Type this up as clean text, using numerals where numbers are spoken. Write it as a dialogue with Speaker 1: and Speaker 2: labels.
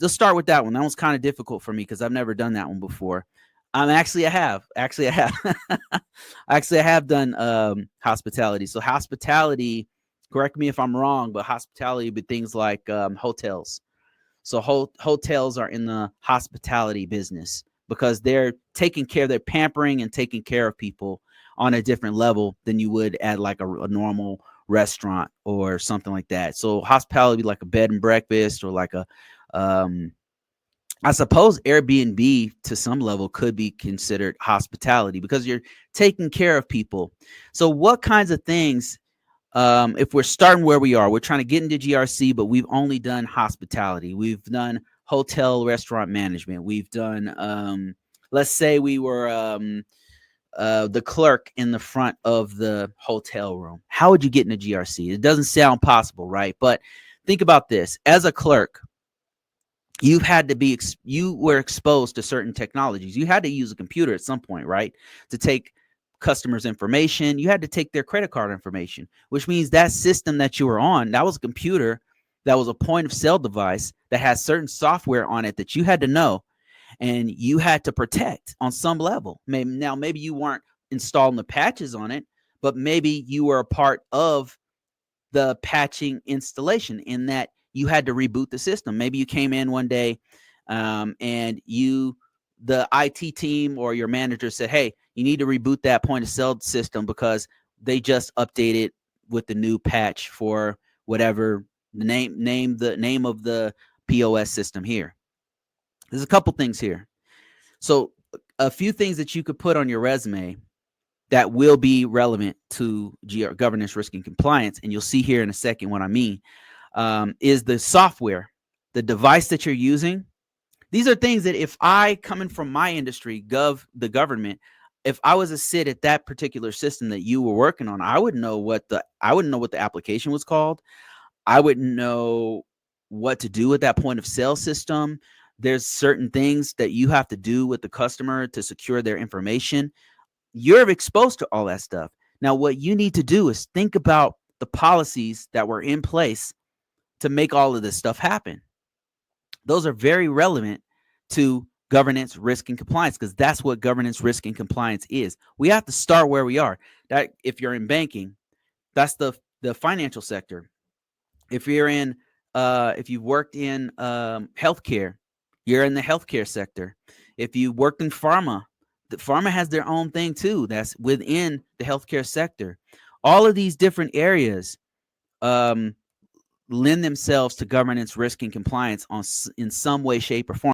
Speaker 1: let's start with that one. That one's kind of difficult for me because I've never done that one before. Actually, I have. Actually, I have. Actually, I have done hospitality. So hospitality, correct me if I'm wrong, but hospitality would be things like hotels. So hotels are in the hospitality business because they're taking care, they're pampering and taking care of people on a different level than you would at like a normal restaurant or something like that. So hospitality would be like a bed and breakfast or like a I suppose Airbnb to some level could be considered hospitality because you're taking care of people. So what kinds of things, if we're starting where we are, we're trying to get into GRC, but we've only done hospitality. We've done hotel restaurant management. We've done, let's say we were the clerk in the front of the hotel room. How would you get into GRC? It doesn't sound possible, right? But think about this. As a clerk, you've had to be you were exposed to certain technologies. You had to use a computer at some point, right, to take customers' information. You had to take their credit card information, which means that system that you were on, that was a computer, that was a point of sale device that has certain software on it that you had to know and you had to protect on some level. Maybe you weren't installing the patches on it, but maybe you were a part of the patching installation in that you had to reboot the system. Maybe you came in one day and the IT team or your manager said, hey, you need to reboot that point of sale system because they just updated with the new patch for whatever the name of the POS system here. There's a couple things here. So a few things that you could put on your resume that will be relevant to governance, risk, and compliance, and you'll see here in a second what I mean, is the software, the device that you're using. These are things that if I, coming from my industry, the government, if I was to sit at that particular system that you were working on, I wouldn't know what the application was called. I wouldn't know what to do with that point of sale system. There's certain things that you have to do with the customer to secure their information. You're exposed to all that stuff. Now, what you need to do is think about the policies that were in place to make all of this stuff happen. Those are very relevant to governance, risk, and compliance because that's what governance, risk, and compliance is. We have to start where we are. That if you're in banking, that's the financial sector. If you're in, if you've worked in healthcare, you're in the healthcare sector. If you worked in pharma, the pharma has their own thing too. That's within the healthcare sector. All of these different areas lend themselves to governance, risk, and compliance in some way, shape, or form.